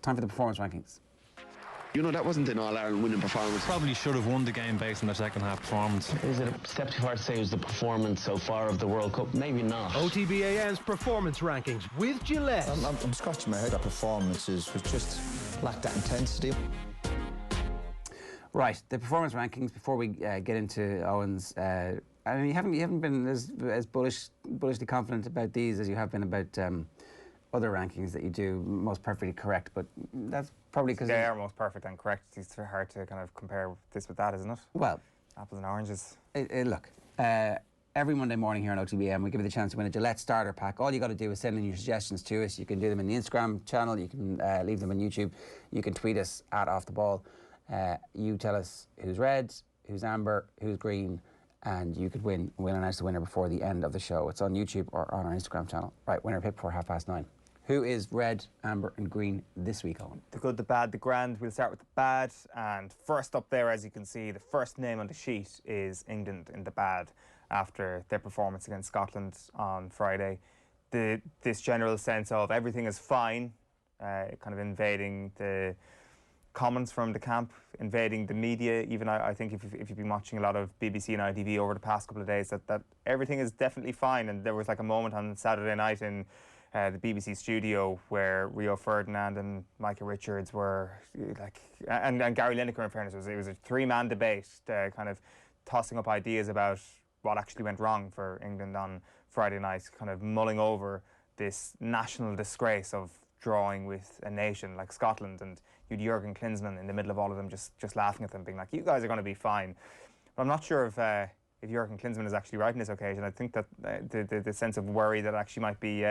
Time for the performance rankings. You know, that wasn't an All-Ireland winning performance. Probably should have won the game based on their second half performance. Is it a step too far to say it was the performance so far of the World Cup? Maybe not. OTB AM's performance rankings with Gillette. I'm scratching my head. That performances was just lacked that intensity. Right, the performance rankings. Before we get into Owen's, I mean, you haven't been as bullishly confident about these as you have been about other rankings that you do most perfectly correct. But that's probably because they are most perfect and correct. It's hard to kind of compare this with that, isn't it? Well, apples and oranges. Look, every Monday morning here on OTB AM, we give you the chance to win a Gillette starter pack. All you got to do is send in your suggestions to us. You can do them in the Instagram channel. You can leave them on YouTube. You can tweet us at Off the Ball. You tell us who's red, who's amber, who's green, and you could win. We'll announce the winner before the end of the show. It's on YouTube or on our Instagram channel. Right, winner picked before 9:30. Who is red, amber and green this week, Owen? The good, the bad, the grand. We'll start with the bad. And first up there, as you can see, the first name on the sheet is England in the bad after their performance against Scotland on Friday. This general sense of everything is fine, kind of invading the comments from the camp, invading the media. Even I think if you've been watching a lot of BBC and ITV over the past couple of days, that everything is definitely fine. And there was like a moment on Saturday night in the BBC studio where Rio Ferdinand and Micah Richards were like, and Gary Lineker, in fairness, it was a three-man debate, kind of tossing up ideas about what actually went wrong for England on Friday night, kind of mulling over this national disgrace of drawing with a nation like Scotland, and you'd Jurgen Klinsmann in the middle of all of them just laughing at them, being like, you guys are going to be fine. But I'm not sure if Jurgen Klinsmann is actually right on this occasion. I think that the sense of worry that actually might be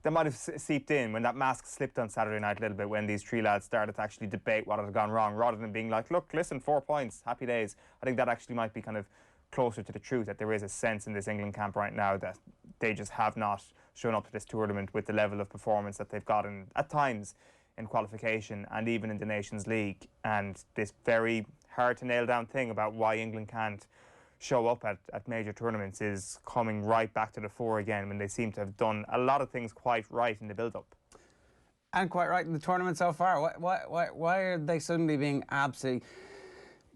that might have seeped in when that mask slipped on Saturday night a little bit, when these three lads started to actually debate what had gone wrong, rather than being like, look, listen, 4 points, happy days. I think that actually might be kind of closer to the truth, that there is a sense in this England camp right now that they just have not shown up to this tournament with the level of performance that they've gotten at times in qualification and even in the Nations League. And this very hard to nail down thing about why England can't show up at major tournaments is coming right back to the fore again, when they seem to have done a lot of things quite right in the build-up. And quite right in the tournament so far. Why are they suddenly being absolutely...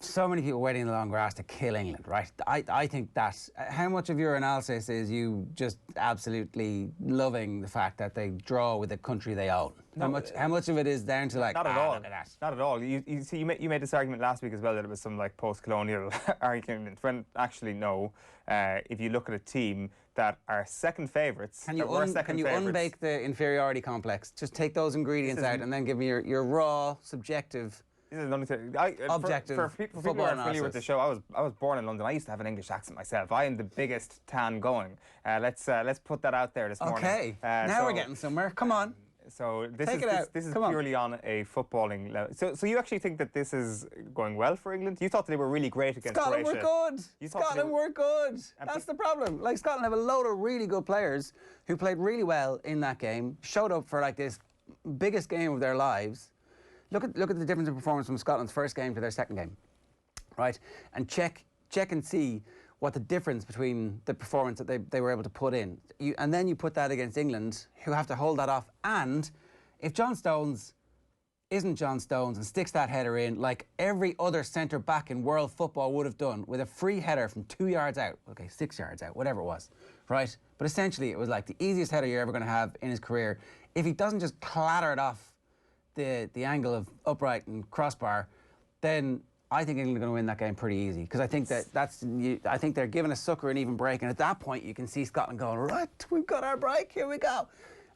So many people waiting in the long grass to kill England, right? I think that... How much of your analysis is you just absolutely loving the fact that they draw with the country they own? No, how much of it is down to like... Not at all. Look at that. Not at all. You see, you made this argument last week as well, that it was some like post-colonial argument, when actually no. If you look at a team that are second favourites... Can you unbake the inferiority complex? Just take those ingredients out and then give me your raw, subjective... This is another thing. Objective for people who aren't familiar with the show, I was born in London. I used to have an English accent myself. I am the biggest tan going. Let's put that out there this morning. Okay. Now we're getting somewhere. Come on. So this is purely on a footballing level. So you actually think that this is going well for England? You thought they were really great against Scotland Croatia. Were good. Scotland were good. That's the problem. Like, Scotland have a load of really good players who played really well in that game, showed up for like this biggest game of their lives. Look at the difference in performance from Scotland's first game to their second game, right? And check and see what the difference between the performance that they were able to put in. And then you put that against England, who have to hold that off. And if John Stones isn't John Stones and sticks that header in like every other centre-back in world football would have done, with a free header from 2 yards out, okay, 6 yards out, whatever it was, right? But essentially it was like the easiest header you're ever going to have in his career. If he doesn't just clatter it off the angle of upright and crossbar, then I think England are going to win that game pretty easy, because I think I think they're giving a sucker an even break, and at that point you can see Scotland going, right, we've got our break, here we go.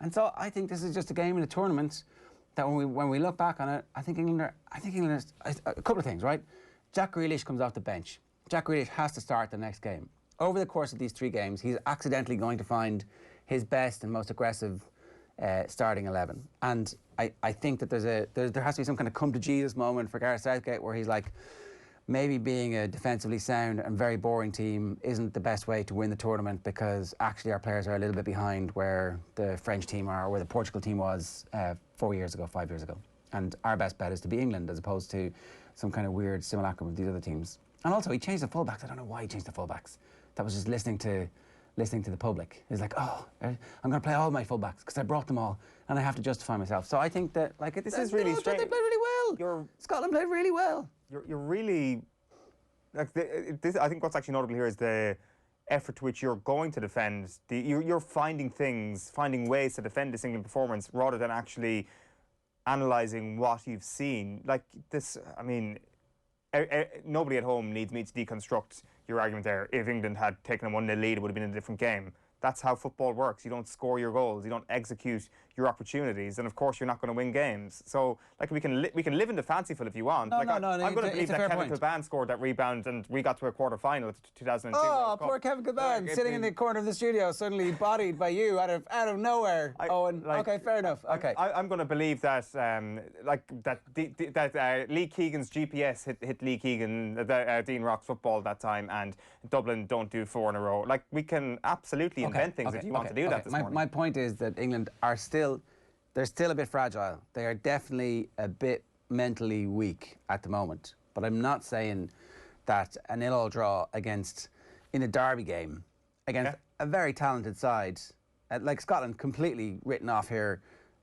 And so I think this is just a game in the tournament that when we look back on it, I think England are a couple of things, right? Jack Grealish comes off the bench. Jack Grealish has to start the next game. Over the course of these 3 games, he's accidentally going to find his best and most aggressive starting 11. And I think that there has to be some kind of come to Jesus moment for Gareth Southgate, where he's like, maybe being a defensively sound and very boring team isn't the best way to win the tournament, because actually our players are a little bit behind where the French team are, or where the Portugal team was 4 years ago, 5 years ago. And our best bet is to be England, as opposed to some kind of weird simulacrum of these other teams. And also, he changed the fullbacks. I don't know why he changed the fullbacks. That was just listening to listening to the public. It's like, oh, I'm going to play all my fullbacks because I brought them all and I have to justify myself. So I think that, like, This is really strange. They played really well. Scotland played really well. You're really, like, I think what's actually notable here is the effort to which you're going to defend. You're finding ways to defend this England performance rather than actually analysing what you've seen. Like this, I mean, nobody at home needs me to deconstruct your argument there. If England had taken a 1-0 lead, it would have been a different game. That's how football works. You don't score your goals. You don't execute your opportunities, and of course, you're not going to win games. So, like, we can live in the fanciful if you want. No, like, no, I'm going to believe that Kevin Kilbane scored that rebound, and we got to a quarter-final at 2002. Oh, poor Kevin Kilbane, sitting in the corner of the studio, suddenly bodied by you out of nowhere. Owen, okay, fair enough. Okay, I'm going to believe that, Lee Keegan's GPS hit Lee Keegan, Dean Rock's football that time, and Dublin don't do 4 in a row. Like, we can absolutely invent things if you want to do that this morning. My point is that England are they're still a bit fragile. They are definitely a bit mentally weak at the moment. But I'm not saying that a 0-0 draw in a derby game against a very talented side, like Scotland, completely written off here.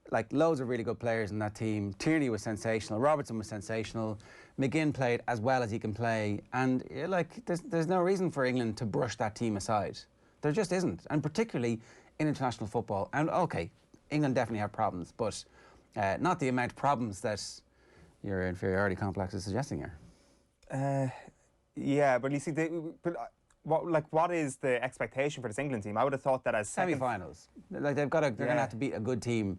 Like, loads of really good players in that team. Tierney was sensational. Robertson was sensational. McGinn played as well as he can play. And, like, there's no reason for England to brush that team aside. There just isn't. And particularly in international football. And, OK, England definitely have problems, but not the amount of problems that your inferiority complex is suggesting here. Yeah, but you see, what is the expectation for this England team? I would have thought that as semi-finals, like they're going to have to beat a good team.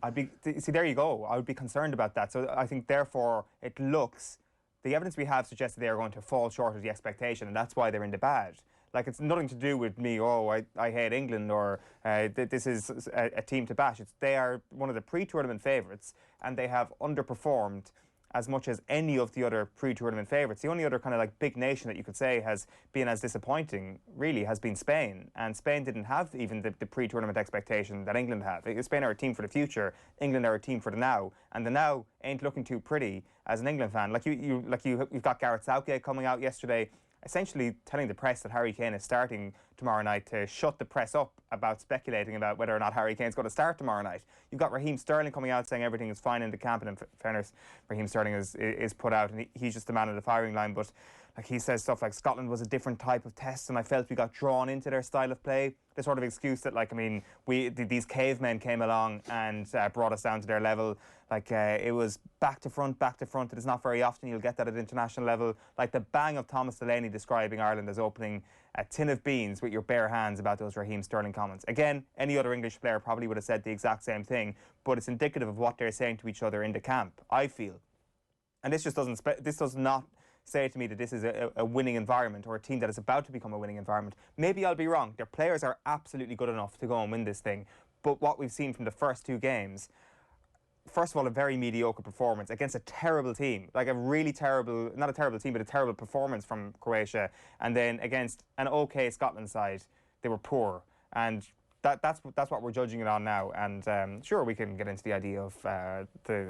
See, there you go. I would be concerned about that. So I think, therefore, the evidence we have suggests that they are going to fall short of the expectation, and that's why they're in the bad. Like, it's nothing to do with me, I hate England, or this is a team to bash. They are one of the pre-tournament favourites, and they have underperformed as much as any of the other pre-tournament favourites. The only other kind of like big nation that you could say has been as disappointing, really, has been Spain. And Spain didn't have even the pre-tournament expectation that England have. Spain are a team for the future. England are a team for the now. And the now ain't looking too pretty as an England fan. You've got Gareth Southgate coming out yesterday, essentially telling the press that Harry Kane is starting tomorrow night, to shut the press up about speculating about whether or not Harry Kane's going to start tomorrow night. You've got Raheem Sterling coming out saying everything is fine in the camp, and in fairness, Raheem Sterling is put out, and he's just the man of the firing line. But like, he says stuff like Scotland was a different type of test, and I felt we got drawn into their style of play. The sort of excuse that, like, I mean, these cavemen came along and brought us down to their level. Like, it was back to front. It is not very often you'll get that at international level. Like the bang of Thomas Delaney describing Ireland as opening a tin of beans with your bare hands about those Raheem Sterling comments. Again, any other English player probably would have said the exact same thing, but it's indicative of what they're saying to each other in the camp, I feel. And this does not say to me that this is a winning environment, or a team that is about to become a winning environment. Maybe I'll be wrong. Their players are absolutely good enough to go and win this thing. But what we've seen from the first 2 games, first of all, a very mediocre performance against a terrible team, like a really terrible, not a terrible team, but a terrible performance from Croatia. And then against an OK Scotland side, they were poor. And that's what we're judging it on now. And sure, we can get into the idea of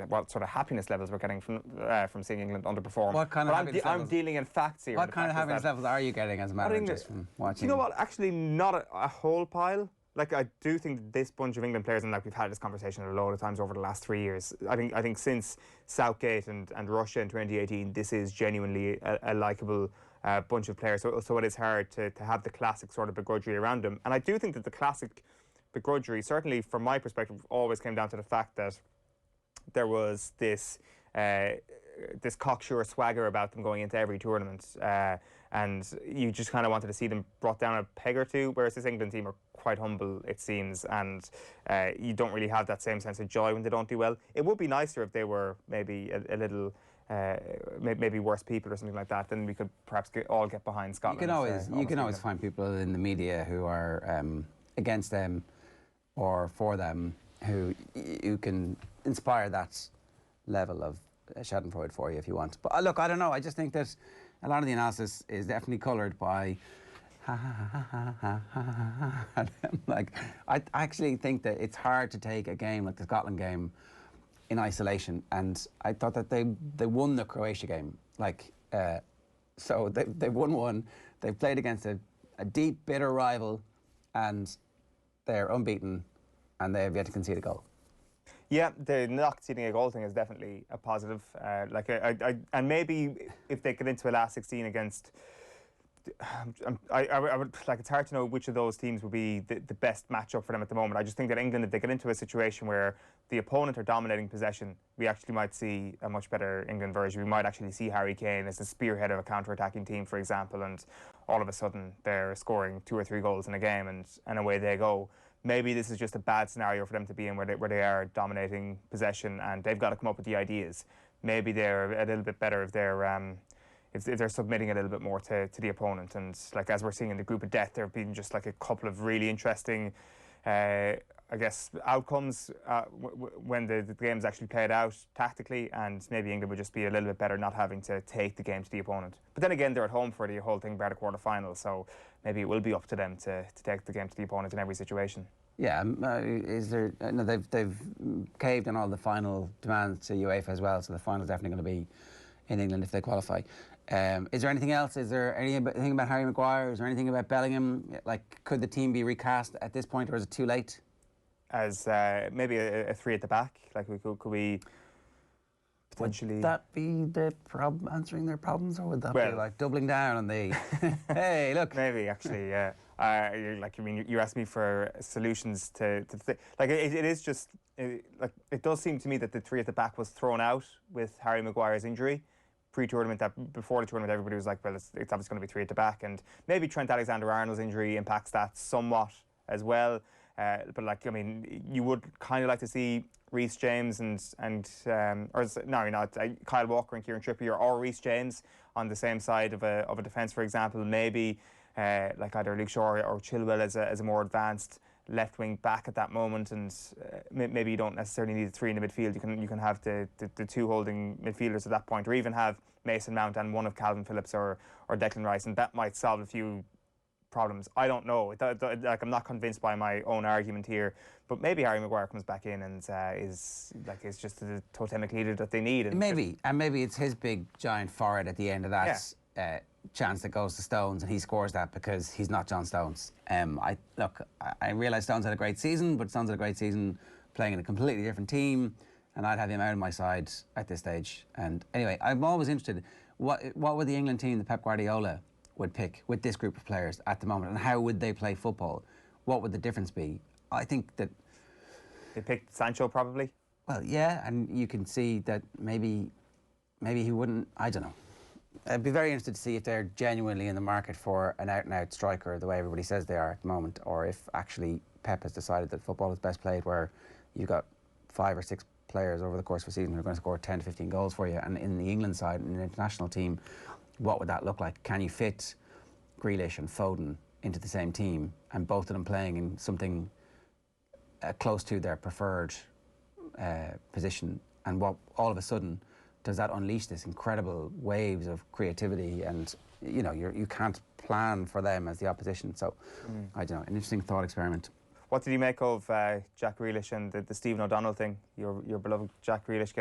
what sort of happiness levels we're getting from seeing England underperform. What kind of happiness levels? I'm dealing in facts here. What kind of happiness levels are you getting as a matter of just from watching? You know what? Actually, not a whole pile. Like, I do think that this bunch of England players, and like we've had this conversation a load of times over the last 3 years, I think since Southgate and Russia in 2018, this is genuinely a likeable bunch of players. So it is hard to have the classic sort of begrudgery around them. And I do think that the classic begrudgery, certainly from my perspective, always came down to the fact that there was this cocksure swagger about them going into every tournament. And you just kind of wanted to see them brought down a peg or two, whereas this England team are quite humble, it seems, and you don't really have that same sense of joy when they don't do well. It would be nicer if they were maybe a little, maybe worse people or something like that. Then we could perhaps all get behind Scotland. You can always find people in the media who are against them or for them, who you can inspire that level of schadenfreude for you if you want. But look, I don't know. I just think that a lot of the analysis is definitely coloured by like, I actually think that it's hard to take a game like the Scotland game in isolation, and I thought that they won the Croatia game. Like, so they won one. They played against a deep, bitter rival, and they're unbeaten, and they have yet to concede a goal. Yeah, the not conceding a goal thing is definitely a positive. And maybe if they get into a last 16 against, I would like. It's hard to know which of those teams would be the best matchup for them at the moment. I just think that England, if they get into a situation where the opponent are dominating possession, we actually might see a much better England version. We might actually see Harry Kane as the spearhead of a counter-attacking team, for example, and all of a sudden they're scoring 2 or 3 goals in a game, and away they go. Maybe this is just a bad scenario for them to be in, where they are dominating possession, and they've got to come up with the ideas. Maybe they're a little bit better if they're submitting a little bit more to the opponent. And like, as we're seeing in the group of death, there have been just like a couple of really interesting, I guess, outcomes when the game's actually played out tactically, and maybe England would just be a little bit better not having to take the game to the opponent. But then again, they're at home for the whole thing about a quarter-final, so maybe it will be up to them to take the game to the opponent in every situation. Yeah, is there? No, they've caved on all the final demands to UEFA as well, so the final's definitely going to be in England if they qualify. Is there anything else? Is there anything about Harry Maguire? Is there anything about Bellingham? Like, could the team be recast at this point, or is it too late? As maybe a 3 at the back, like could we potentially? Would that be the problem, answering their problems, or would that be like doubling down on the? Hey, look. Maybe actually, yeah. You asked me for solutions to like it is just like it does seem to me that the 3 at the back was thrown out with Harry Maguire's injury pre-tournament. That before the tournament, everybody was like, well, it's obviously going to be 3 at the back, and maybe Trent Alexander-Arnold's injury impacts that somewhat as well. But like, I mean, you would kind of like to see Reece James Kyle Walker and Kieran Trippier, or Reece James on the same side of a defence, for example. Maybe like either Luke Shaw or Chilwell as a more advanced left wing back at that moment, and maybe you don't necessarily need 3 in the midfield. You can have the 2 holding midfielders at that point, or even have Mason Mount and one of Calvin Phillips or Declan Rice, and that might solve a few problems. I don't know. Like, I'm not convinced by my own argument here, but maybe Harry Maguire comes back in and is just the totemic leader that they need. And maybe it's his big giant forehead at the end of that chance that goes to Stones, and he scores that because he's not John Stones. I realise Stones had a great season, but Stones had a great season playing in a completely different team, and I'd have him out of my side at this stage. And anyway, I'm always interested. What would the England team that Pep Guardiola would pick with this group of players at the moment, and how would they play football? What would the difference be? I think that they picked Sancho probably. Well, yeah, and you can see that maybe he wouldn't. I don't know. I'd be very interested to see if they're genuinely in the market for an out-and-out striker, the way everybody says they are at the moment, or if actually Pep has decided that football is best played where you've got 5 or 6 players over the course of a season who are going to score 10 to 15 goals for you. And in the England side, in the international team, what would that look like? Can you fit Grealish and Foden into the same team, and both of them playing in something close to their preferred position? And what all of a sudden does that unleash this incredible waves of creativity? And you can't plan for them as the opposition. So I don't know, an interesting thought experiment. What did you make of Jack Grealish and the Stephen O'Donnell thing? Your beloved Jack Grealish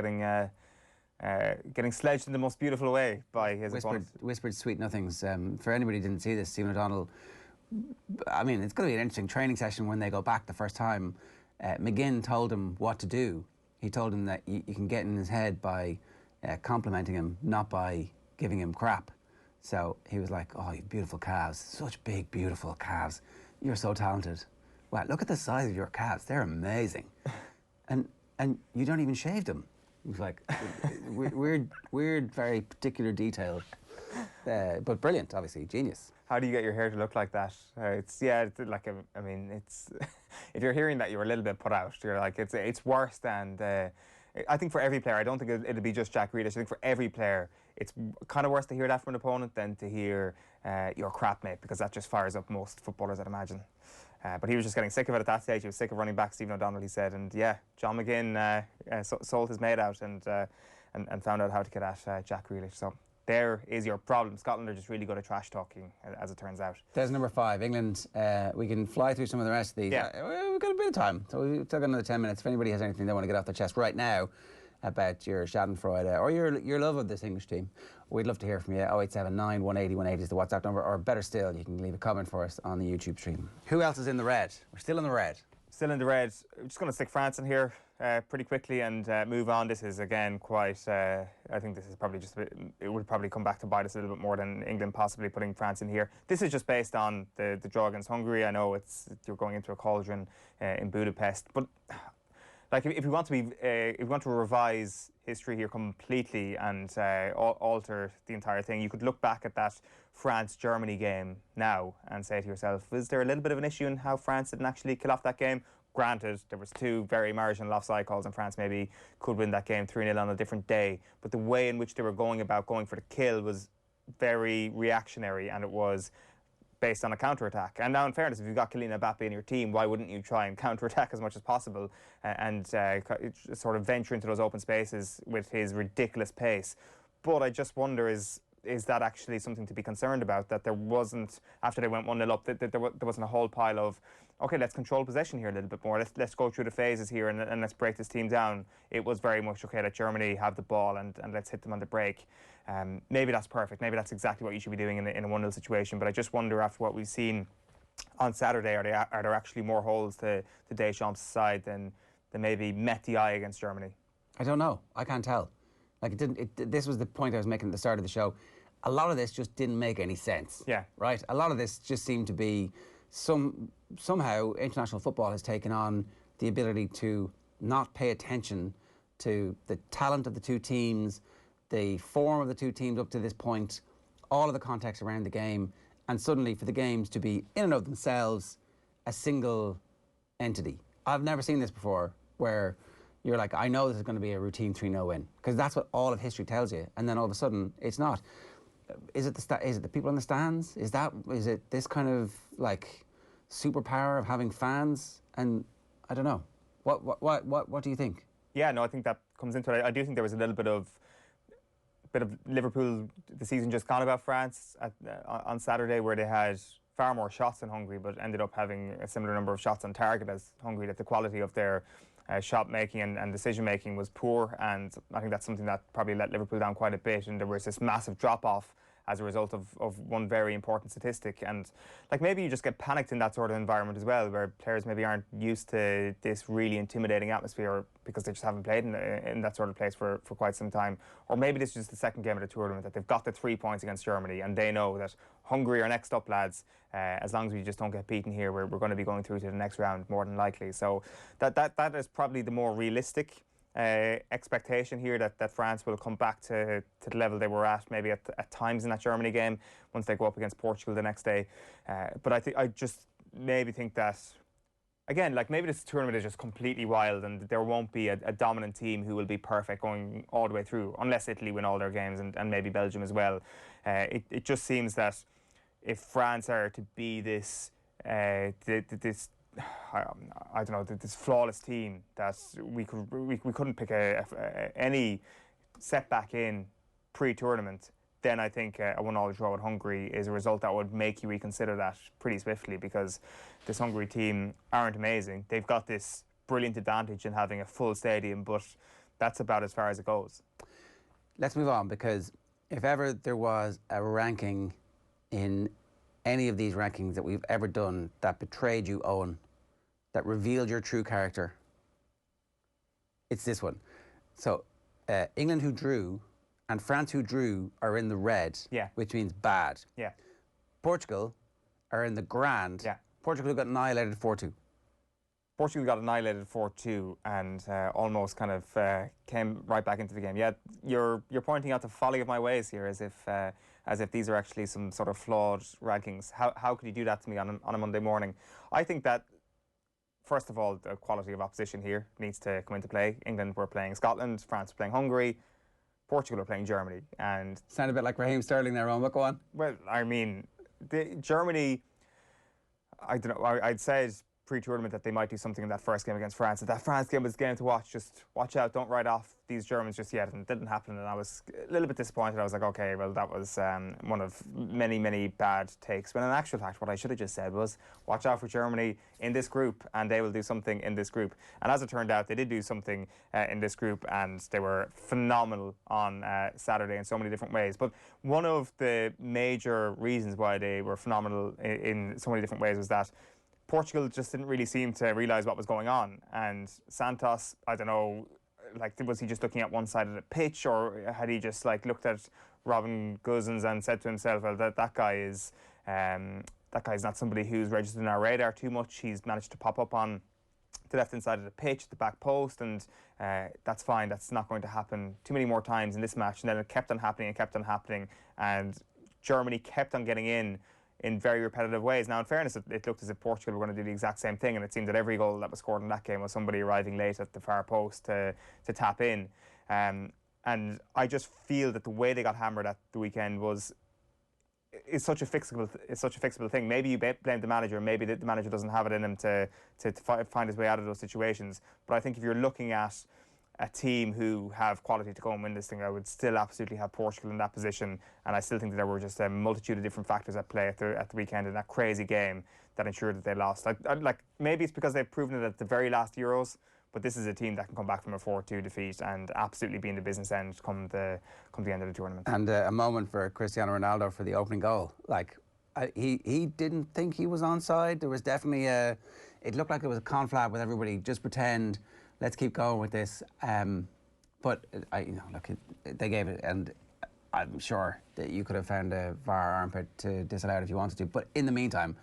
getting sledged in the most beautiful way by his opponent. Whispered sweet nothings. For anybody who didn't see this, Stephen O'Donnell, I mean, it's going to be an interesting training session when they go back the first time. McGinn told him what to do. He told him that you can get in his head by complimenting him, not by giving him crap. So he was like, oh, you have beautiful calves. Such big, beautiful calves. You're so talented. Wow, look at the size of your calves. They're amazing. And you don't even shave them. It was like weird, very particular detail, but brilliant, obviously, genius. How do you get your hair to look like that? It's if you're hearing that, you're a little bit put out. You're like, it's worse than I think for every player. I don't think it'll be just Jack Grealish. I think for every player, it's kind of worse to hear that from an opponent than to hear your crap, mate, because that just fires up most footballers, I'd imagine. But he was just getting sick of it at that stage. He was sick of running back Stephen O'Donnell, he said. And yeah, John McGinn sold his mate out and found out how to get at Jack Grealish. So there is your problem. Scotland are just really good at trash talking, as it turns out. There's number 5, England. We can fly through some of the rest of these. Yeah. We've got a bit of time, so we've still got another 10 minutes. If anybody has anything they want to get off their chest right now, about your Schadenfreude or your love of this English team. We'd love to hear from you. 0879 180 180 is the WhatsApp number, or better still, you can leave a comment for us on the YouTube stream. Who else is in the red? We're still in the red. Still in the red. I'm just going to stick France in here pretty quickly and move on. This is again quite. I think this is probably just a bit. It would probably come back to bite us a little bit more than England possibly putting France in here. This is just based on the draw against Hungary. I know you're going into a cauldron in Budapest, but like if we want to be, if we want to revise history here completely and alter the entire thing, you could look back at that France-Germany game now and say to yourself, was there a little bit of an issue in how France didn't actually kill off that game? Granted, there was 2 very marginal offside calls and France maybe could win that game 3-0 on a different day, but the way in which they were going for the kill was very reactionary, and it was based on a counter-attack. And now, in fairness, if you've got Kylian Mbappe in your team, why wouldn't you try and counter-attack as much as possible and sort of venture into those open spaces with his ridiculous pace? But I just wonder, is that actually something to be concerned about, that there wasn't, after they went 1-0 up, that there wasn't a whole pile of, OK, let's control possession here a little bit more, let's go through the phases here and let's break this team down. It was very much, OK, let Germany have the ball and let's hit them on the break. Maybe that's perfect, maybe that's exactly what you should be doing in a 1-0 situation, but I just wonder, after what we've seen on Saturday, are there actually more holes to Deschamps' side than maybe met the eye against Germany? I don't know, I can't tell. Like this was the point I was making at the start of the show. A lot of this just didn't make any sense. Yeah. Right? A lot of this just seemed to be somehow international football has taken on the ability to not pay attention to the talent of the two teams, the form of the two teams up to this point, all of the context around the game, and suddenly for the games to be in and of themselves a single entity. I've never seen this before, where you're like, I know this is going to be a routine 3-0 win, because that's what all of history tells you, and then all of a sudden it's not. Is it the people in the stands? Is it this kind of like superpower of having fans? And I don't know. What do you think? Yeah, no, I think that comes into it. I do think there was a little bit of Liverpool, the season just gone, about France on Saturday, where they had far more shots than Hungary, but ended up having a similar number of shots on target as Hungary. That the quality of their shot making and decision making was poor, and I think that's something that probably let Liverpool down quite a bit, and there was this massive drop off as a result of one very important statistic. And like, maybe you just get panicked in that sort of environment as well, where players maybe aren't used to this really intimidating atmosphere because they just haven't played in that sort of place for quite some time. Or maybe this is just the second game of the tournament, that they've got the 3 points against Germany and they know that Hungary are next up, lads. As long as we just don't get beaten here, we're going to be going through to the next round more than likely. So that is probably the more realistic expectation here, that France will come back to the level they were at maybe at times in that Germany game once they go up against Portugal the next day. But I just maybe think that, again, like, maybe this tournament is just completely wild and there won't be a dominant team who will be perfect going all the way through, unless Italy win all their games and maybe Belgium as well. It just seems that if France are to be this I don't know, this flawless team, that we couldn't pick any setback in pre-tournament, then I think a 1-1 draw with Hungary is a result that would make you reconsider that pretty swiftly, because this Hungary team aren't amazing. They've got this brilliant advantage in having a full stadium, but that's about as far as it goes. Let's move on, because if ever there was a ranking in any of these rankings that we've ever done that betrayed you, Owen, that revealed your true character, it's this one. So England, who drew, and France, who drew, are in the red, yeah, which means bad. Yeah. Portugal are in the grand. Yeah. Portugal got annihilated 4-2. Portugal got annihilated 4-2 and almost kind of came right back into the game. Yeah, you're pointing out the folly of my ways here, as if these are actually some sort of flawed rankings. How could you do that to me on a Monday morning? I think that, first of all, the quality of opposition here needs to come into play. England were playing Scotland, France were playing Hungary, Portugal were playing Germany. And sound a bit like Raheem Sterling there, Ron, but go on. Well, I mean, Germany, I don't know, I'd said pre-tournament that they might do something in that first game against France. If that France game was the game to watch, just watch out, don't write off these Germans just yet. And it didn't happen, and I was a little bit disappointed. I was like, okay, well, that was one of many, many bad takes. When in actual fact, what I should have just said was, watch out for Germany in this group, and they will do something in this group. And as it turned out, they did do something in this group, and they were phenomenal on Saturday in so many different ways. But one of the major reasons why they were phenomenal in so many different ways was that Portugal just didn't really seem to realise what was going on. And Santos, I don't know, like, was he just looking at one side of the pitch, or had he just like looked at Robin Gosens and said to himself, well, that guy is not somebody who's registered in our radar too much. He's managed to pop up on the left-hand side of the pitch, the back post, and that's fine. That's not going to happen too many more times in this match. And then it kept on happening and kept on happening, and Germany kept on getting in very repetitive ways. Now, in fairness, it looked as if Portugal were going to do the exact same thing, and it seemed that every goal that was scored in that game was somebody arriving late at the far post to tap in. And I just feel that the way they got hammered at the weekend is such a fixable thing. Maybe you blame the manager, maybe the manager doesn't have it in him to find his way out of those situations. But I think if you're looking at a team who have quality to go and win this thing, I would still absolutely have Portugal in that position, and I still think that there were just a multitude of different factors at play at the weekend in that crazy game that ensured that they lost. Like maybe it's because they've proven it at the very last Euros, but this is a team that can come back from a 4-2 defeat and absolutely be in the business end come the end of the tournament. And a moment for Cristiano Ronaldo for the opening goal. Like, he didn't think he was onside. There was definitely it looked like it was a conflab with everybody. Just pretend. Let's keep going with this. But look, they gave it, and I'm sure that you could have found a VAR armpit to disallow it if you wanted to. But in the meantime,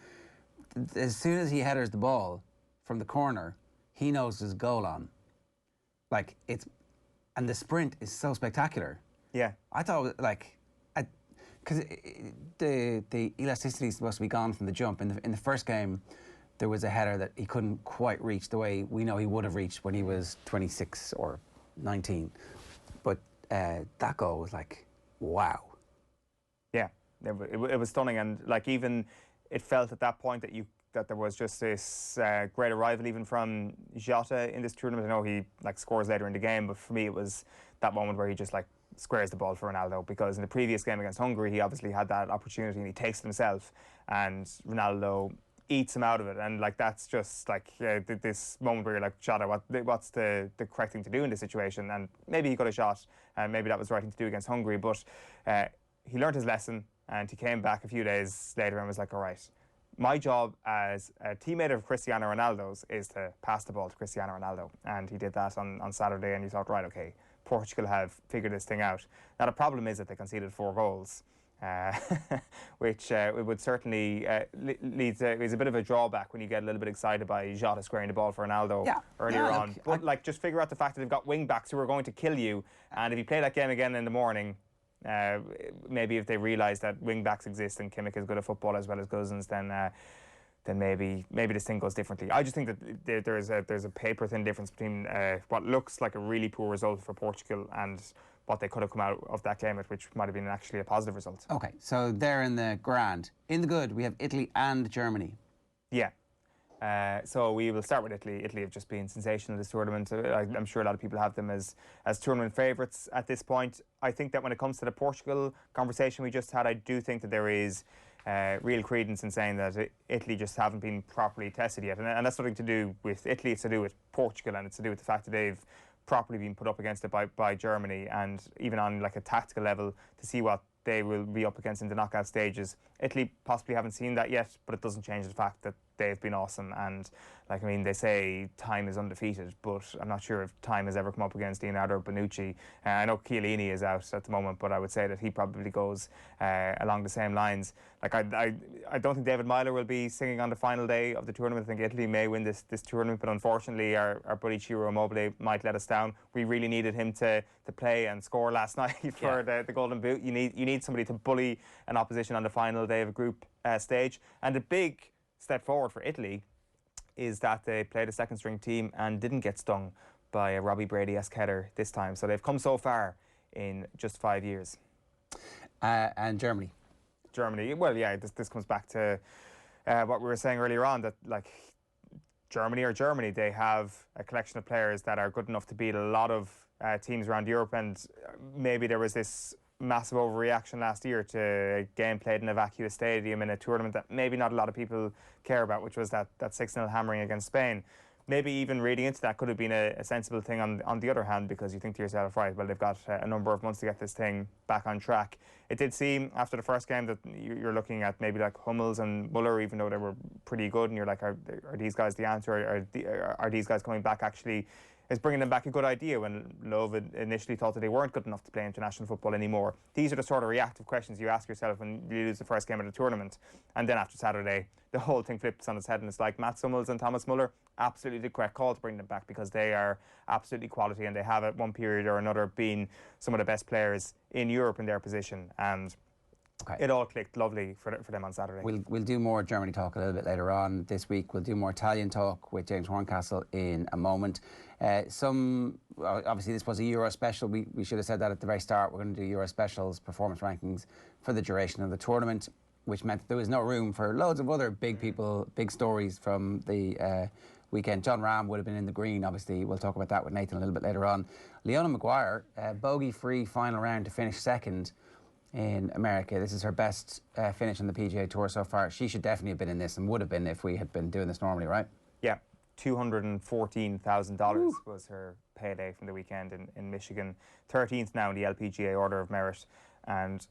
as soon as he headers the ball from the corner, he knows there's a goal on. Like, and the sprint is so spectacular. Yeah. I thought, because the elasticity is supposed to be gone from the jump. In the first game, there was a header that he couldn't quite reach the way we know he would have reached when he was 26 or 19. But that goal was like, wow. Yeah, it was stunning, and like, even it felt at that point that there was just this great arrival even from Jota in this tournament. I know he scores later in the game, but for me it was that moment where he just squares the ball for Ronaldo, because in the previous game against Hungary he obviously had that opportunity and he takes it himself, and Ronaldo eats him out of it. And that's just this moment where you're like, Jota, what's the correct thing to do in this situation? And maybe he got a shot, and maybe that was the right thing to do against Hungary, but he learned his lesson, and he came back a few days later and was like, all right, my job as a teammate of Cristiano Ronaldo's is to pass the ball to Cristiano Ronaldo. And he did that on Saturday, and you thought, right, okay, Portugal have figured this thing out. Now, the problem is that they conceded 4 goals, which it would certainly lead to, is a bit of a drawback when you get a little bit excited by Jota squaring the ball for Ronaldo earlier on. But just figure out the fact that they've got wing backs who are going to kill you, and if you play that game again in the morning, maybe if they realise that wing backs exist and Kimmich is good at football as well as Gosens, then maybe this thing goes differently. I just think that there's a paper-thin difference between what looks like a really poor result for Portugal and what they could have come out of that game at, which might have been actually a positive result. Okay, so they're in the grand. In the good, we have Italy and Germany. Yeah. So we will start with Italy. Italy have just been sensational this tournament. I'm sure a lot of people have them as tournament favourites at this point. I think that when it comes to the Portugal conversation we just had, I do think that there is real credence in saying that Italy just haven't been properly tested yet. And that's nothing to do with Italy, it's to do with Portugal, and it's to do with the fact that they've properly been put up against it by Germany, and even on a tactical level to see what they will be up against in the knockout stages. Italy possibly haven't seen that yet, but it doesn't change the fact that they've been awesome. And they say time is undefeated, but I'm not sure if time has ever come up against Leonardo or Bonucci. I know Chiellini is out at the moment, but I would say that he probably goes along the same lines. I don't think David Meyler will be singing on the final day of the tournament. I think Italy may win this tournament, but unfortunately our buddy Ciro Immobile might let us down. We really needed him to play and score last night for the Golden Boot. You need somebody to bully an opposition on the final day of a group stage. And the big step forward for Italy is that they played a second-string team and didn't get stung by a Robbie Brady-esque header this time. So they've come so far in just 5 years. And Germany. Germany, well, yeah, this comes back to what we were saying earlier on, that Germany are Germany. They have a collection of players that are good enough to beat a lot of teams around Europe, and maybe there was this massive overreaction last year to a game played in a vacuous stadium in a tournament that maybe not a lot of people care about, which was that 6-0 hammering against Spain. Maybe even reading into that could have been a sensible thing on the other hand, because you think to yourself, right, well, they've got a number of months to get this thing back on track. It did seem after the first game that you're looking at maybe like Hummels and Muller, even though they were pretty good, and you're like, are these guys the answer? Are these guys coming back actually? Is bringing them back a good idea when Love initially thought that they weren't good enough to play international football anymore? These are the sort of reactive questions you ask yourself when you lose the first game of the tournament. And then after Saturday, the whole thing flips on its head, and it's like Mats Hummels and Thomas Muller, absolutely the correct call to bring them back, because they are absolutely quality, and they have at one period or another been some of the best players in Europe in their position. And it all clicked lovely for them on Saturday. We'll do more Germany talk a little bit later on this week. We'll do more Italian talk with James Horncastle in a moment. Obviously this was a Euro special. We should have said that at the very start. We're going to do Euro specials, performance rankings for the duration of the tournament, which meant there was no room for loads of other big people, big stories from the weekend. John Ram would have been in the green, obviously. We'll talk about that with Nathan a little bit later on. Leona Maguire, bogey-free final round to finish second in America. This is her best finish on the PGA Tour so far. She should definitely have been in this, and would have been if we had been doing this normally, right? Yeah, $214,000 was her payday from the weekend in Michigan. 13th now in the LPGA Order of Merit. And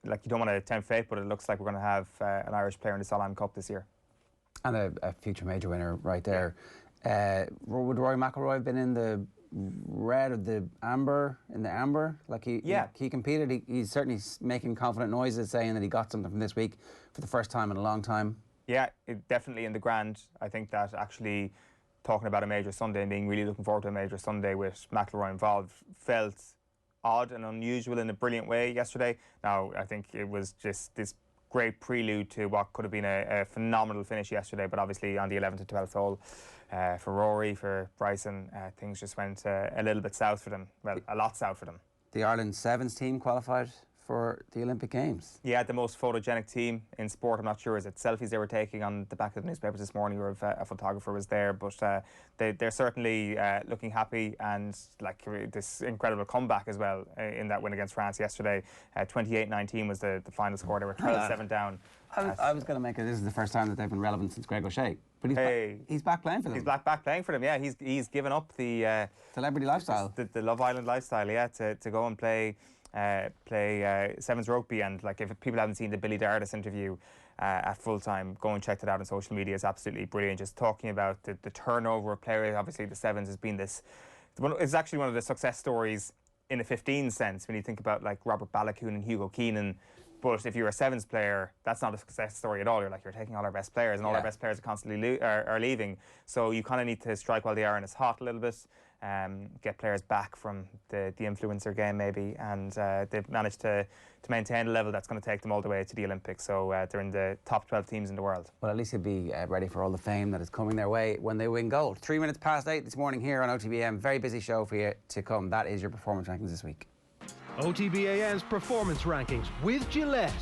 like, you don't want to tempt fate, but it looks like we're going to have an Irish player in the Solheim Cup this year. And a future major winner right there. Would Rory McIlroy have been in the red or the amber? Like he competed. He's certainly making confident noises, saying that he got something from this week for the first time in a long time. Yeah, definitely in the grand. I think that actually talking about a major Sunday and being really looking forward to a major Sunday with McIlroy involved felt odd and unusual in a brilliant way yesterday. Now, I think it was just this great prelude to what could have been a phenomenal finish yesterday, but obviously on the 11th and 12th hole for Rory, for Bryson, things just went a little bit south for them. Well, a lot south for them. The Ireland Sevens team qualified for the Olympic Games. Yeah, the most photogenic team in sport. I'm not sure, is it selfies they were taking on the back of the newspapers this morning, or if a photographer was there, but they're certainly looking happy, and like this incredible comeback as well in that win against France yesterday. 28-19 was the final score. They were 12-7 down. I was going to make it, this is the first time that they've been relevant since Greg O'Shea. But he's back playing for them. He's back playing for them, yeah. He's given up the celebrity lifestyle. The Love Island lifestyle, yeah, to go and play sevens rugby. And like, if people haven't seen the Billy Dardis interview at full time, go and check that out on social media. It's absolutely brilliant. Just talking about the turnover of players. Obviously, the sevens has been this. It's actually one of the success stories in a 15 sense when you think about like Robert Balakoon and Hugo Keenan. But if you're a sevens player, that's not a success story at all. You're taking all our best players, and all our best players are constantly are leaving. So you kind of need to strike while the iron is hot a little bit, get players back from the influencer game maybe, and they've managed to maintain a level that's going to take them all the way to the Olympics. So they're in the top 12 teams in the world. Well, at least they'll be ready for all the fame that is coming their way when they win gold. 3 minutes past 8 this morning here on OTB AM. Very busy show for you to come. That is your performance rankings this week. OTB AM's performance rankings with Gillette.